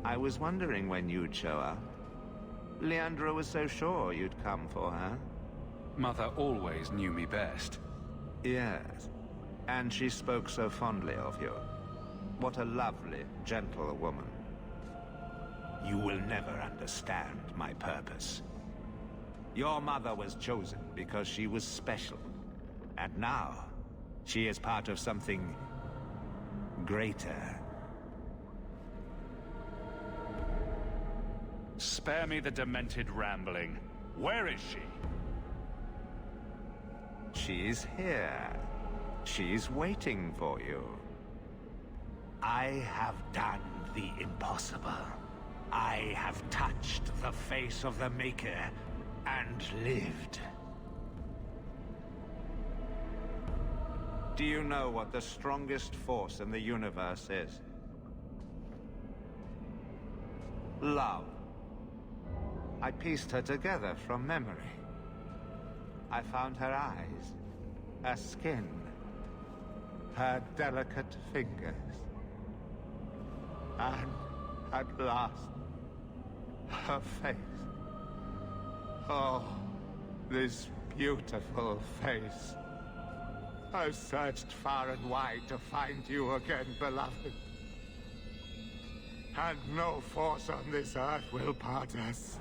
I was wondering when you'd show up. Leandra was so sure you'd come for her. Mother always knew me best. Yes, and she spoke so fondly of you. What a lovely, gentle woman. You will never understand my purpose. Your mother was chosen because she was special. And now, she is part of something greater. Spare me the demented rambling. Where is she? She's here. She's waiting for you. I have done the impossible. I have touched the face of the Maker and lived. Do you know what the strongest force in the universe is? Love. I pieced her together from memory. I found her eyes, her skin, her delicate fingers. And at last, her face. Oh, this beautiful face. I've searched far and wide to find you again, beloved. And no force on this earth will part us.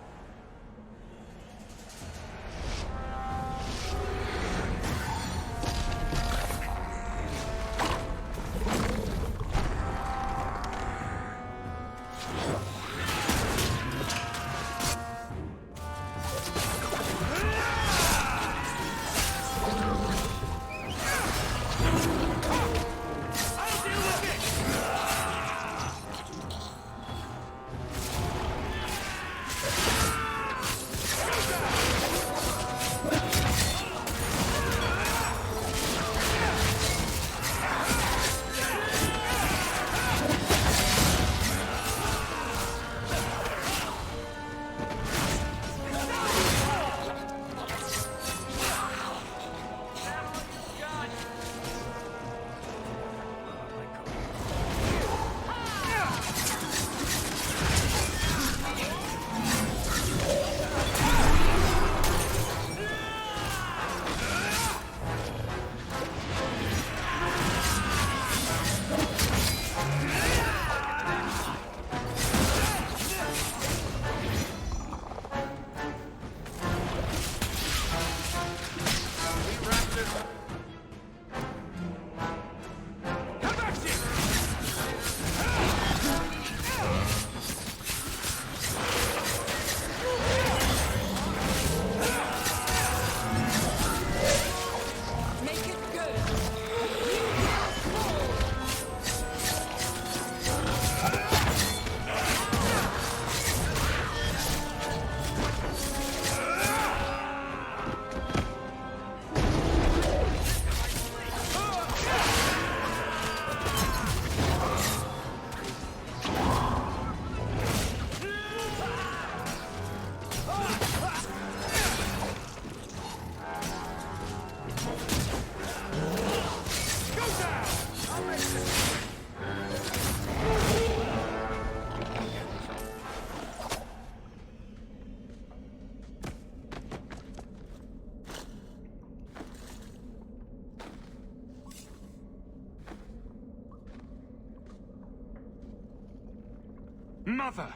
Mother!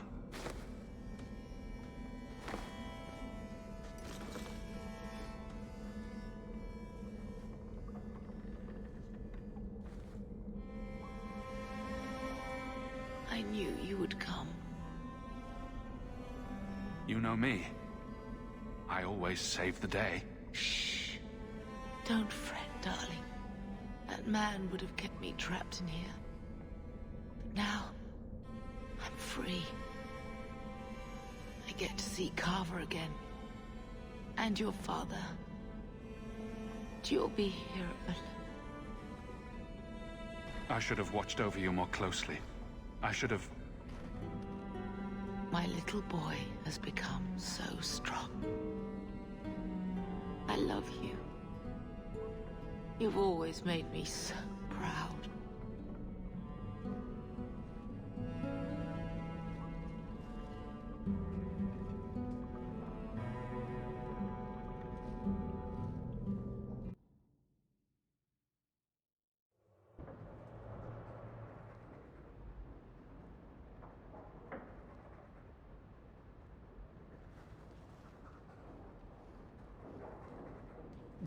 I knew you would come. You know me. I always save the day. Shh. Don't fret, darling. That man would have kept me trapped in here. But now, I'm free. I get to see Carver again. And your father. You'll be here alone. I should have watched over you more closely. I should have... My little boy has become so strong. I love you. You've always made me so proud.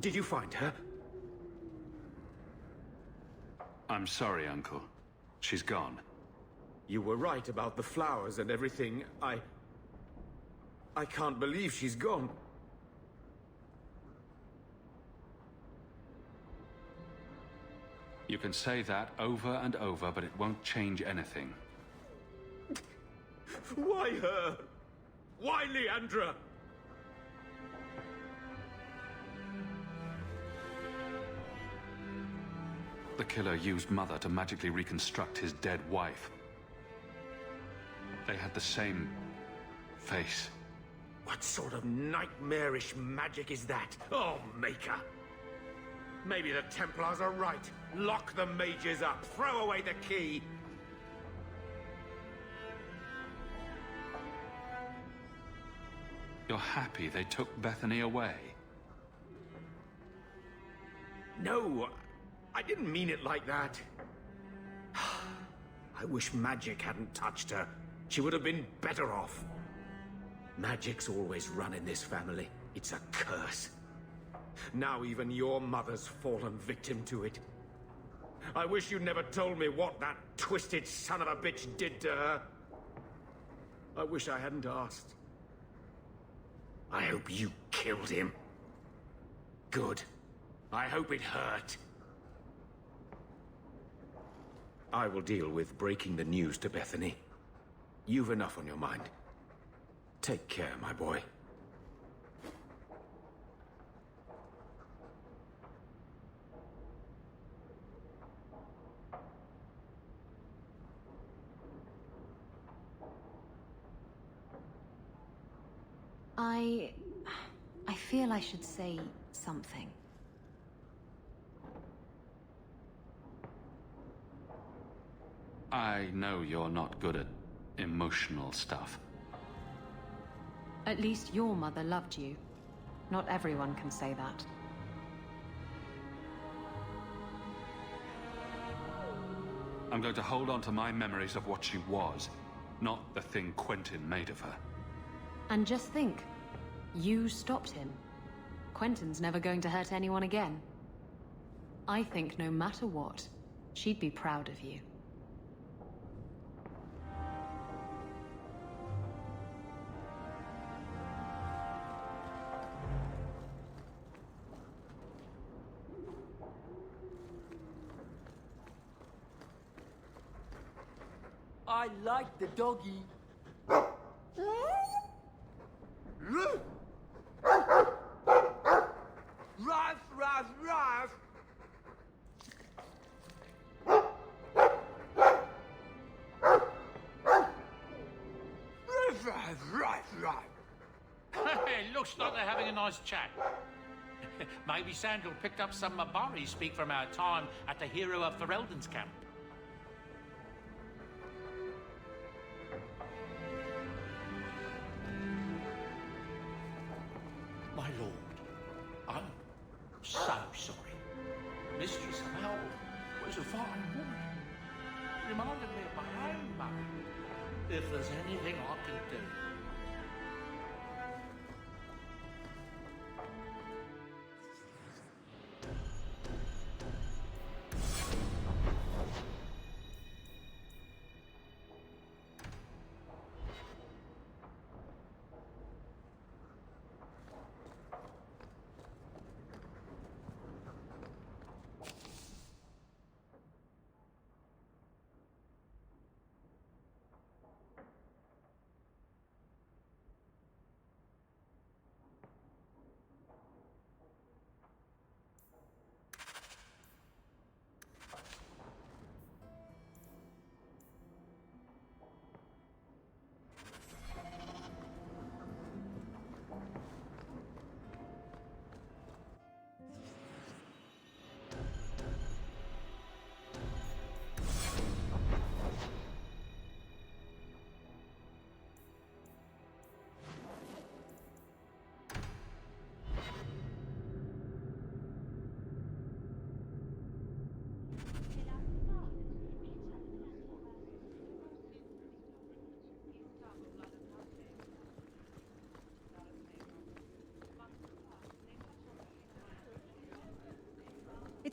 Did you find her? I'm sorry, Uncle. She's gone. You were right about the flowers and everything. I can't believe she's gone. You can say that over and over, but it won't change anything. Why her? Why Leandra? The killer used Mother to magically reconstruct his dead wife. They had the same face. What sort of nightmarish magic is that? Oh, Maker! Maybe the Templars are right. Lock the mages up. Throw away the key. You're happy they took Bethany away? No, I didn't mean it like that. I wish magic hadn't touched her. She would have been better off. Magic's always run in this family. It's a curse. Now even your mother's fallen victim to it. I wish you'd never told me what that twisted son of a bitch did to her. I wish I hadn't asked. I hope you killed him. Good. I hope it hurt. I will deal with breaking the news to Bethany. You've enough on your mind. Take care, my boy. I feel I should say something. I know you're not good at emotional stuff. At least your mother loved you. Not everyone can say that. I'm going to hold on to my memories of what she was, not the thing Quentin made of her. And just think, you stopped him. Quentin's never going to hurt anyone again. I think no matter what, she'd be proud of you. I like the doggy. Ruff, ruff, ruff. Ruff, ruff, ruff, ruff. It looks like they're having a nice chat. Maybe Sandal picked up some Mabari speak from our time at the Hero of Ferelden's camp. My lord, I'm so sorry. Mistress Amel was a fine woman. Reminded me of my own mother. If there's anything I can do.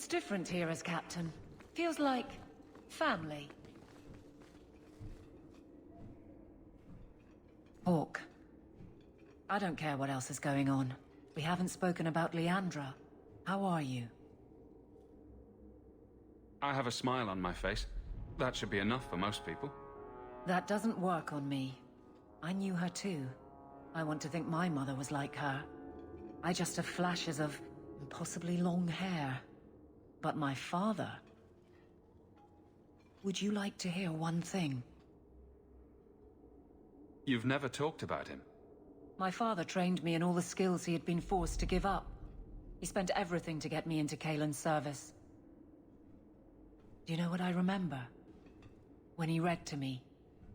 It's different here as captain. Feels like family. Hawke. I don't care what else is going on. We haven't spoken about Leandra. How are you? I have a smile on my face. That should be enough for most people. That doesn't work on me. I knew her too. I want to think my mother was like her. I just have flashes of impossibly long hair. But my father... Would you like to hear one thing? You've never talked about him. My father trained me in all the skills he had been forced to give up. He spent everything to get me into Kaelin's service. Do you know what I remember? When he read to me.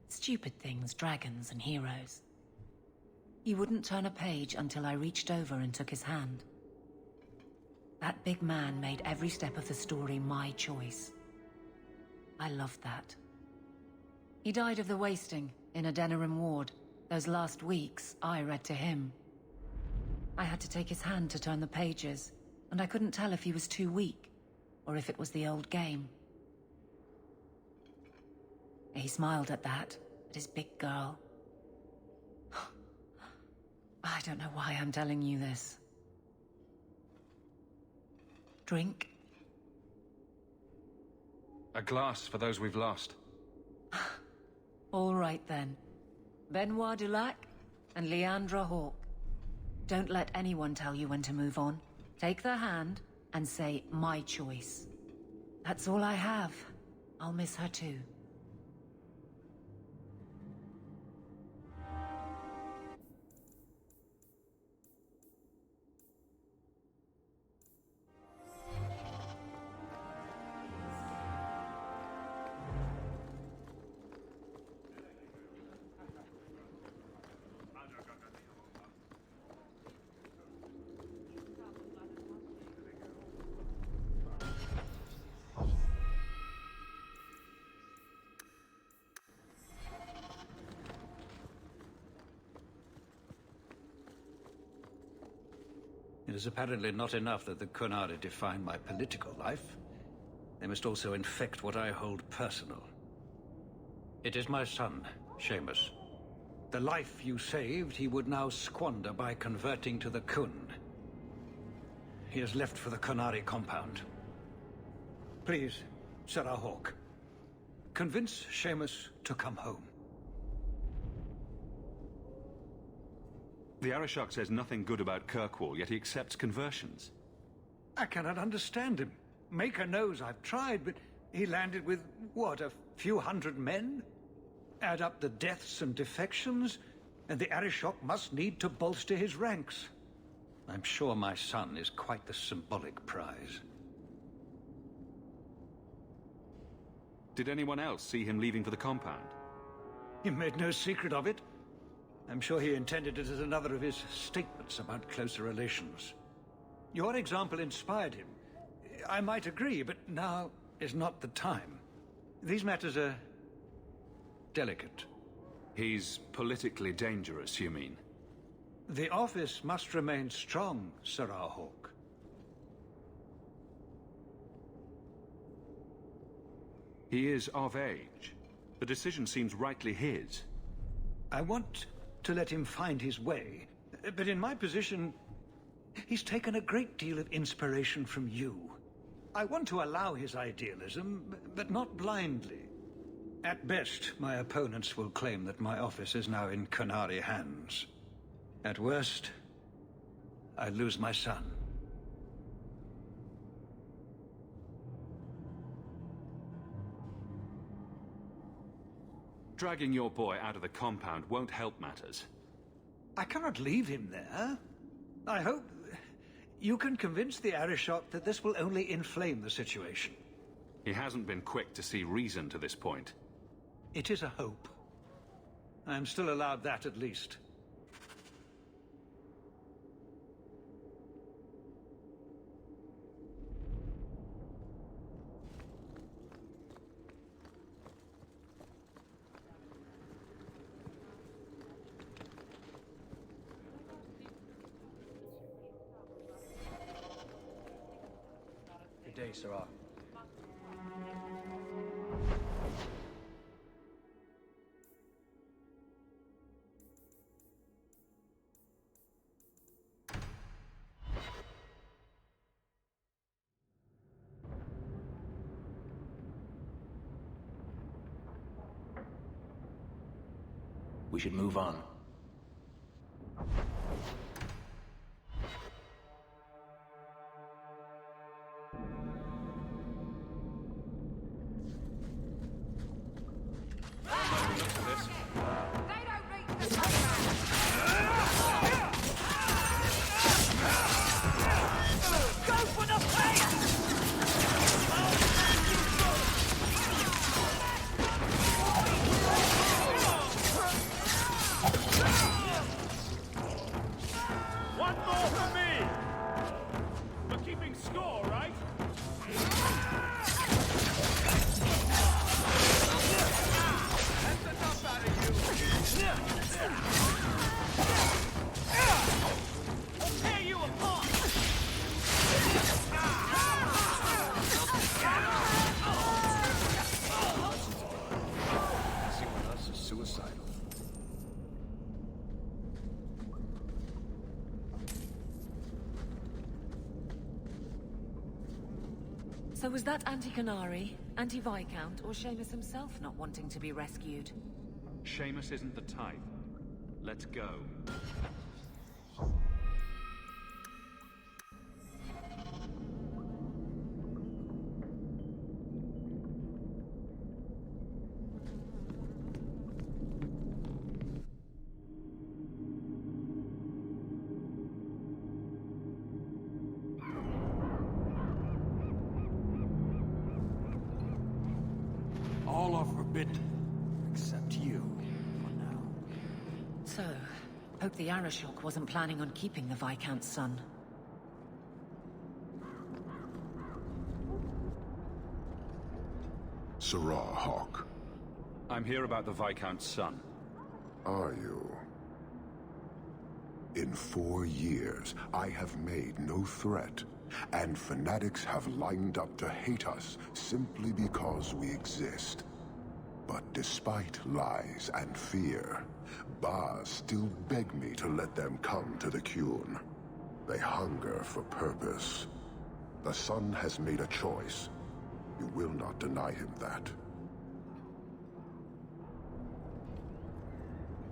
Stupid things, dragons and heroes. He wouldn't turn a page until I reached over and took his hand. That big man made every step of the story my choice. I loved that. He died of the wasting in a Denerim ward. Those last weeks, I read to him. I had to take his hand to turn the pages, and I couldn't tell if he was too weak, or if it was the old game. He smiled at that, at his big girl. I don't know why I'm telling you this. Drink? A glass for those we've lost. All right then. Benoit Dulac and Leandra Hawke. Don't let anyone tell you when to move on. Take their hand and say, my choice. That's all I have. I'll miss her too. It is apparently not enough that the Qunari define my political life. They must also infect what I hold personal. It is my son, Seamus. The life you saved, he would now squander by converting to the Qun. He has left for the Qunari compound. Please, Sarah Hawke, convince Seamus to come home. The Arishok says nothing good about Kirkwall, yet he accepts conversions. I cannot understand him. Maker knows I've tried, but he landed with, what, a few hundred men? Add up the deaths and defections, and the Arishok must need to bolster his ranks. I'm sure my son is quite the symbolic prize. Did anyone else see him leaving for the compound? He made no secret of it. I'm sure he intended it as another of his statements about closer relations. Your example inspired him. I might agree, but now is not the time. These matters are delicate. He's politically dangerous, you mean? The office must remain strong, Sarah Hawke. He is of age. The decision seems rightly his. I want to let him find his way, but in my position, he's taken a great deal of inspiration from you. I want to allow his idealism, but not blindly. At best, my opponents will claim that my office is now in Qunari hands. At worst, I lose my son. Dragging your boy out of the compound won't help matters. I cannot leave him there. I hope you can convince the Arishok that this will only inflame the situation. He hasn't been quick to see reason to this point. It is a hope. I am still allowed that at least. Good day, me, Sarah. We should move on. So was that anti-Qunari, anti-Viscount, or Seamus himself not wanting to be rescued? Seamus isn't the type. Let's go. All are forbidden, except you, for now. So, hope the Arishok wasn't planning on keeping the Viscount's son. Sarah, Hawke. I'm here about the Viscount's son. Are you? In 4 years, I have made no threat, and fanatics have lined up to hate us simply because we exist. But despite lies and fear, Baz still beg me to let them come to the Qun. They hunger for purpose. The son has made a choice. You will not deny him that.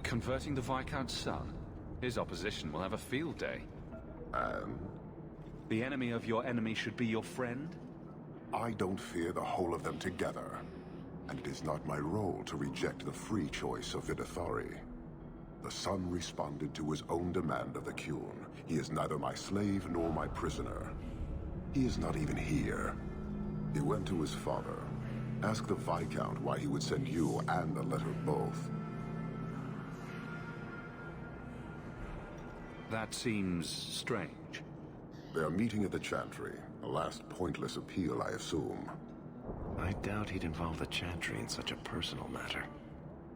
Converting the Viscount's son? His opposition will have a field day. And? The enemy of your enemy should be your friend? I don't fear the whole of them together. And it is not my role to reject the free choice of Vidithari. The son responded to his own demand of the Qun. He is neither my slave nor my prisoner. He is not even here. He went to his father. Ask the Viscount why he would send you and a letter both. That seems strange. They are meeting at the Chantry. A last pointless appeal, I assume. I doubt he'd involve the Chantry in such a personal matter.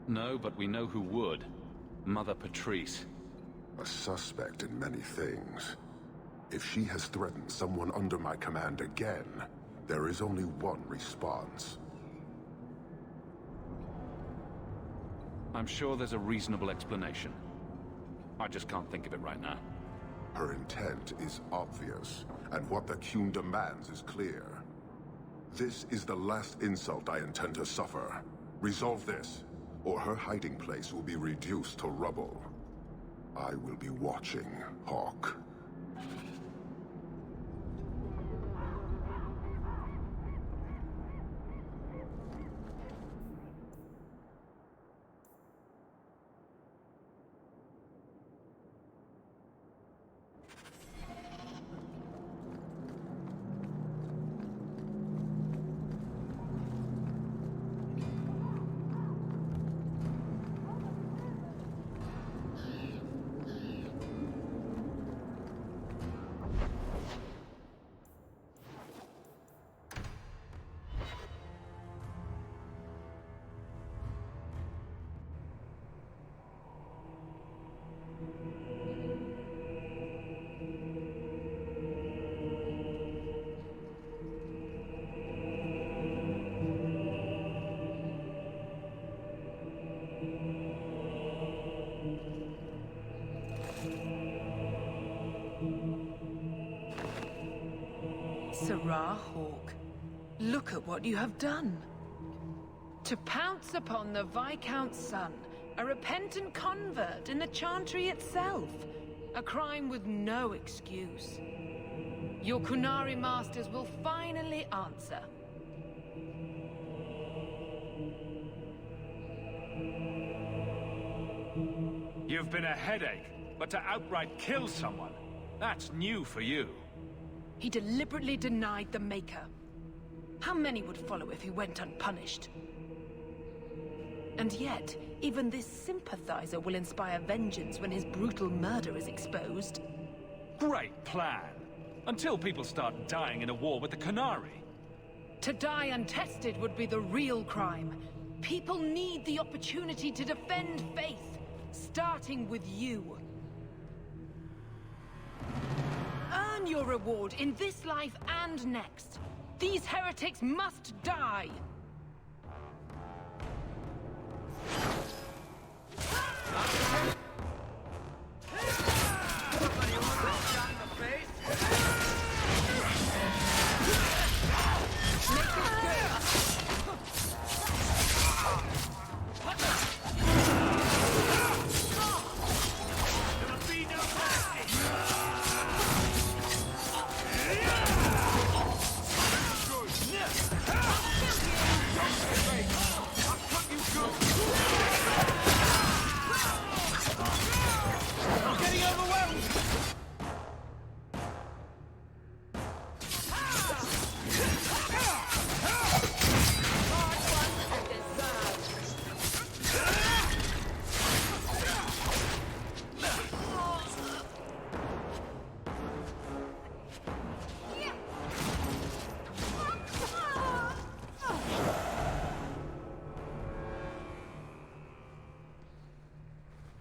No, but we know who would. Mother Patrice. A suspect in many things. If she has threatened someone under my command again, there is only one response. I'm sure there's a reasonable explanation. I just can't think of it right now. Her intent is obvious, and what the Qun demands is clear. This is the last insult I intend to suffer. Resolve this, or her hiding place will be reduced to rubble. I will be watching, Hawke. Sirrah Hawke, look at what you have done. To pounce upon the Viscount's son, a repentant convert in the Chantry itself. A crime with no excuse. Your Qunari masters will finally answer. You've been a headache, but to outright kill someone, that's new for you. He deliberately denied the Maker. How many would follow if he went unpunished? And yet, even this sympathizer will inspire vengeance when his brutal murder is exposed. Great plan. Until people start dying in a war with the Qunari. To die untested would be the real crime. People need the opportunity to defend faith, starting with you. Earn your reward in this life and next. These heretics must die!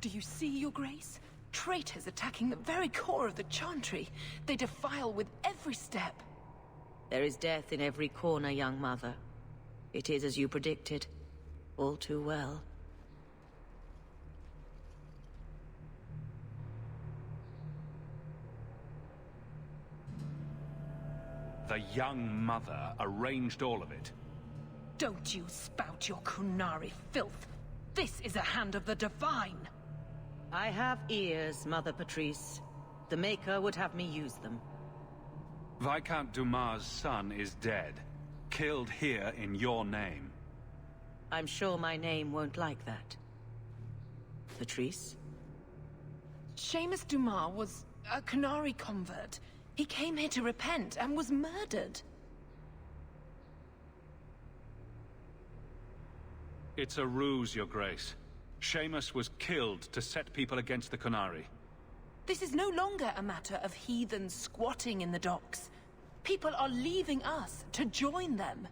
Do you see, Your Grace? Traitors attacking the very core of the Chantry. They defile with every step. There is death in every corner, young mother. It is as you predicted. All too well. The young mother arranged all of it. Don't you spout your Qunari filth. This is a hand of the Divine. I have ears, Mother Patrice. The Maker would have me use them. Viscount Dumas' son is dead. Killed here in your name. I'm sure my name won't like that. Patrice? Seamus Dumas was a Qunari convert. He came here to repent and was murdered. It's a ruse, Your Grace. Seamus was killed to set people against the Qunari. This is no longer a matter of heathens squatting in the docks. People are leaving us to join them.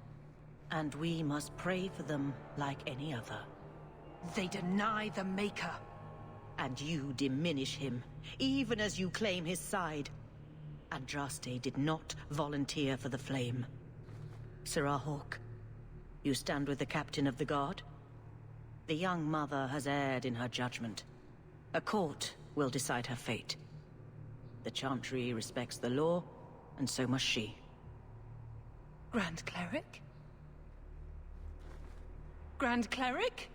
And we must pray for them like any other. They deny the Maker. And you diminish him, even as you claim his side. Andraste did not volunteer for the flame. Sirrah Hawke, you stand with the captain of the guard? The young mother has erred in her judgment. A court will decide her fate. The Chantry respects the law, and so must she. Grand Cleric? Grand Cleric?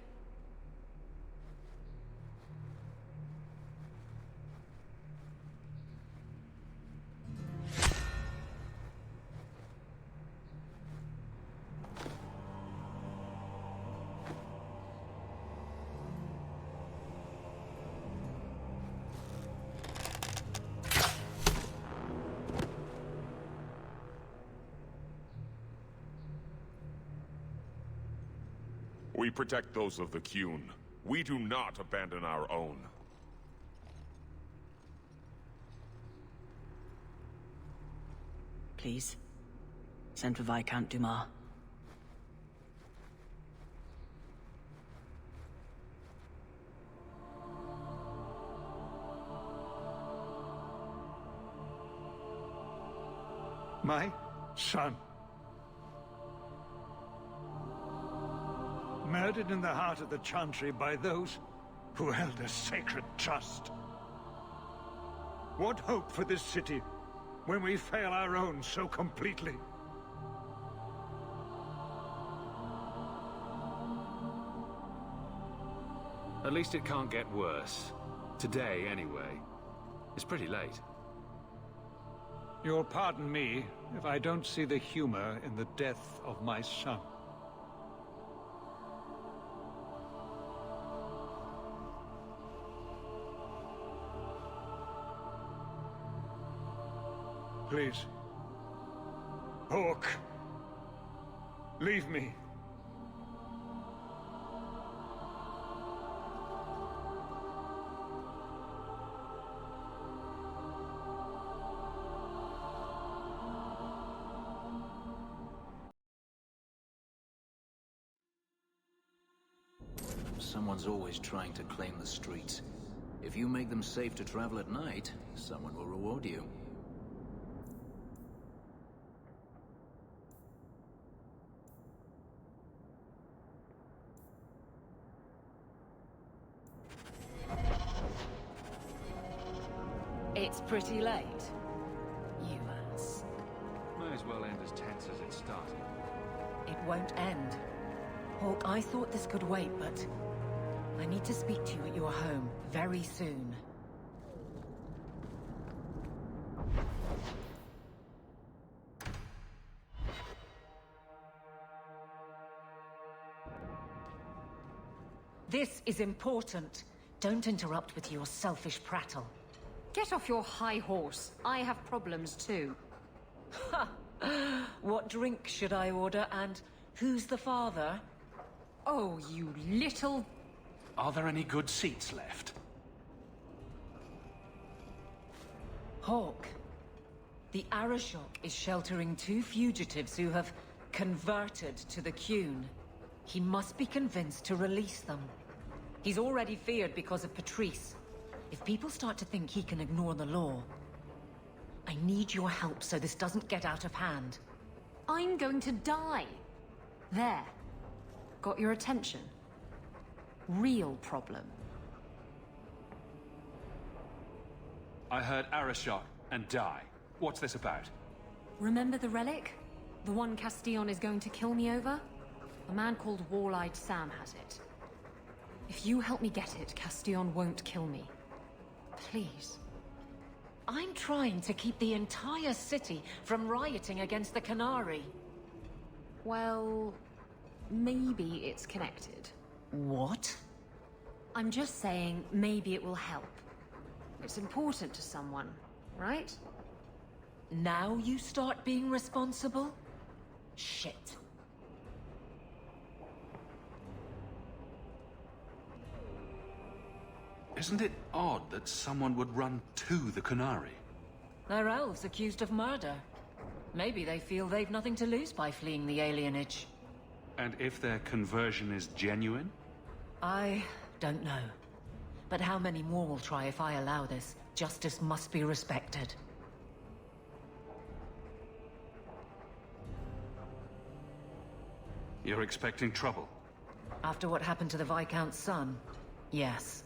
We protect those of the Qun. We do not abandon our own. Please, send for Viscount Dumas. My son. Murdered in the heart of the Chantry by those who held a sacred trust. What hope for this city when we fail our own so completely? At least it can't get worse. Today, anyway. It's pretty late. You'll pardon me if I don't see the humor in the death of my son. Please. Hawke. Leave me. Someone's always trying to claim the streets. If you make them safe to travel at night, someone will reward you. It's pretty late. You ass. May as well end as tense as it started. It won't end. Hawke, I thought this could wait, but I need to speak to you at your home very soon. This is important. Don't interrupt with your selfish prattle. Get off your high horse. I have problems too. Ha! What drink should I order, and who's the father? Oh, you little... Are there any good seats left? Hawke, the Arishok is sheltering 2 fugitives who have converted to the Qun. He must be convinced to release them. He's already feared because of Patrice. If people start to think he can ignore the law, I need your help so this doesn't get out of hand. I'm going to die. There. Got your attention? Real problem. I heard Arishok and die. What's this about? Remember the relic? The one Castillon is going to kill me over? A man called Wall-Eyed Sam has it. If you help me get it, Castillon won't kill me. Please. I'm trying to keep the entire city from rioting against the Qunari. Well, maybe it's connected. What? I'm just saying, maybe it will help. It's important to someone, right? Now you start being responsible? Shit. Isn't it odd that someone would run to the Qunari? They're elves accused of murder. Maybe they feel they've nothing to lose by fleeing the alienage. And if their conversion is genuine? I don't know. But how many more will try if I allow this? Justice must be respected. You're expecting trouble? After what happened to the Viscount's son, yes.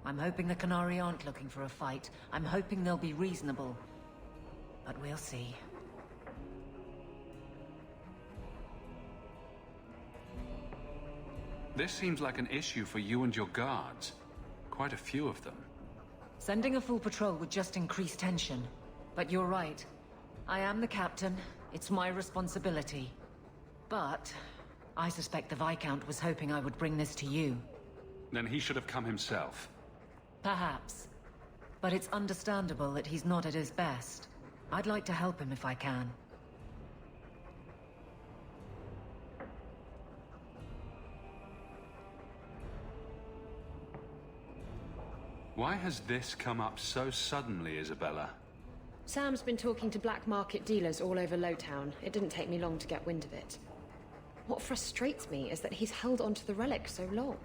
I'm hoping the Qunari aren't looking for a fight. I'm hoping they'll be reasonable. But we'll see. This seems like an issue for you and your guards. Quite a few of them. Sending a full patrol would just increase tension. But you're right. I am the captain. It's my responsibility. But I suspect the Viscount was hoping I would bring this to you. Then he should have come himself. Perhaps. But it's understandable that he's not at his best. I'd like to help him if I can. Why has this come up so suddenly, Isabela? Sam's been talking to black market dealers all over Lowtown. It didn't take me long to get wind of it. What frustrates me is that he's held onto the relic so long.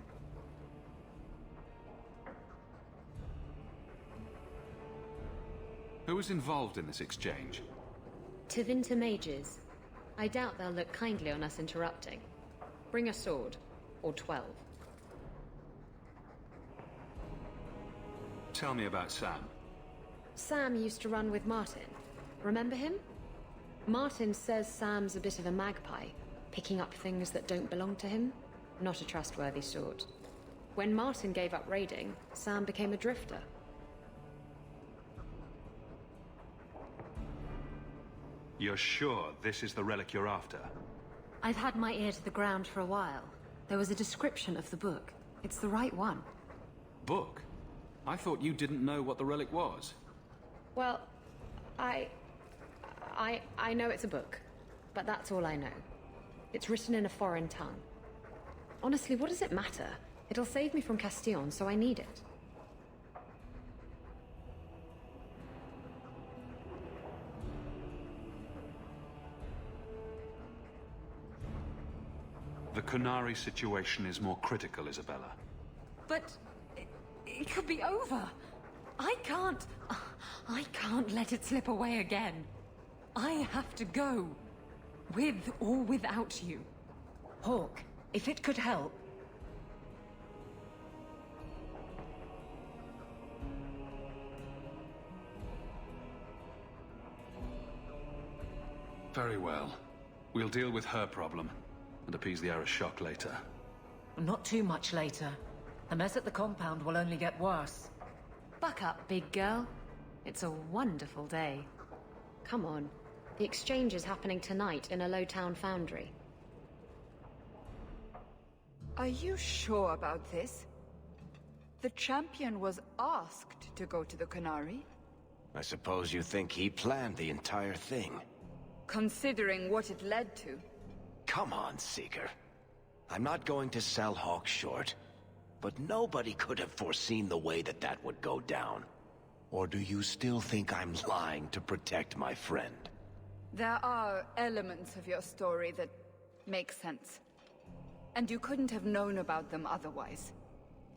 Who was involved in this exchange? Tevinter mages. I doubt they'll look kindly on us interrupting. Bring a sword. Or 12. Tell me about Sam. Sam used to run with Martin. Remember him? Martin says Sam's a bit of a magpie, picking up things that don't belong to him. Not a trustworthy sort. When Martin gave up raiding, Sam became a drifter. You're sure this is the relic you're after? I've had my ear to the ground for a while. There was a description of the book. It's the right one. Book? I thought you didn't know what the relic was. Well, I know it's a book, but that's all I know. It's written in a foreign tongue. Honestly, what does it matter? It'll save me from Castillon, so I need it. The Qunari situation is more critical, Isabela. But it could be over. I can't let it slip away again. I have to go. With or without you. Hawke, if it could help. Very well. We'll deal with her problem and appease the Arashok later. Not too much later. The mess at the compound will only get worse. Buck up, big girl. It's a wonderful day. Come on. The exchange is happening tonight in a low-town foundry. Are you sure about this? The champion was asked to go to the Qunari. I suppose you think he planned the entire thing. Considering what it led to. Come on, Seeker. I'm not going to sell Hawke short, but nobody could have foreseen the way that would go down. Or do you still think I'm lying to protect my friend? There are elements of your story that make sense. And you couldn't have known about them otherwise.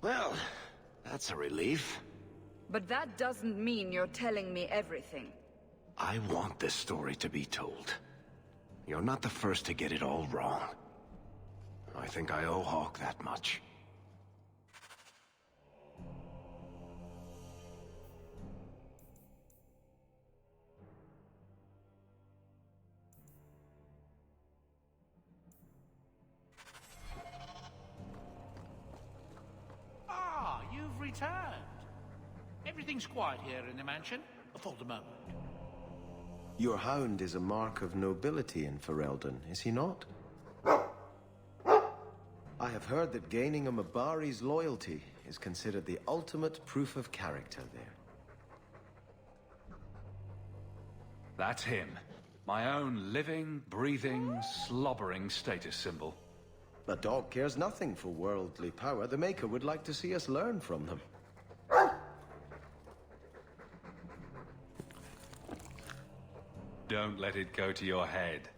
Well, that's a relief. But that doesn't mean you're telling me everything. I want this story to be told. You're not the first to get it all wrong. I think I owe Hawke that much. Ah, you've returned. Everything's quiet here in the mansion, for the moment. Your hound is a mark of nobility in Ferelden, is he not? I have heard that gaining a Mabari's loyalty is considered the ultimate proof of character there. That's him. My own living, breathing, slobbering status symbol. A dog cares nothing for worldly power. The Maker would like to see us learn from them. Don't let it go to your head.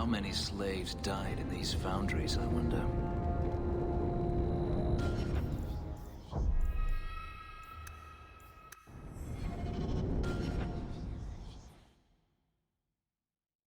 How many slaves died in these foundries, I wonder?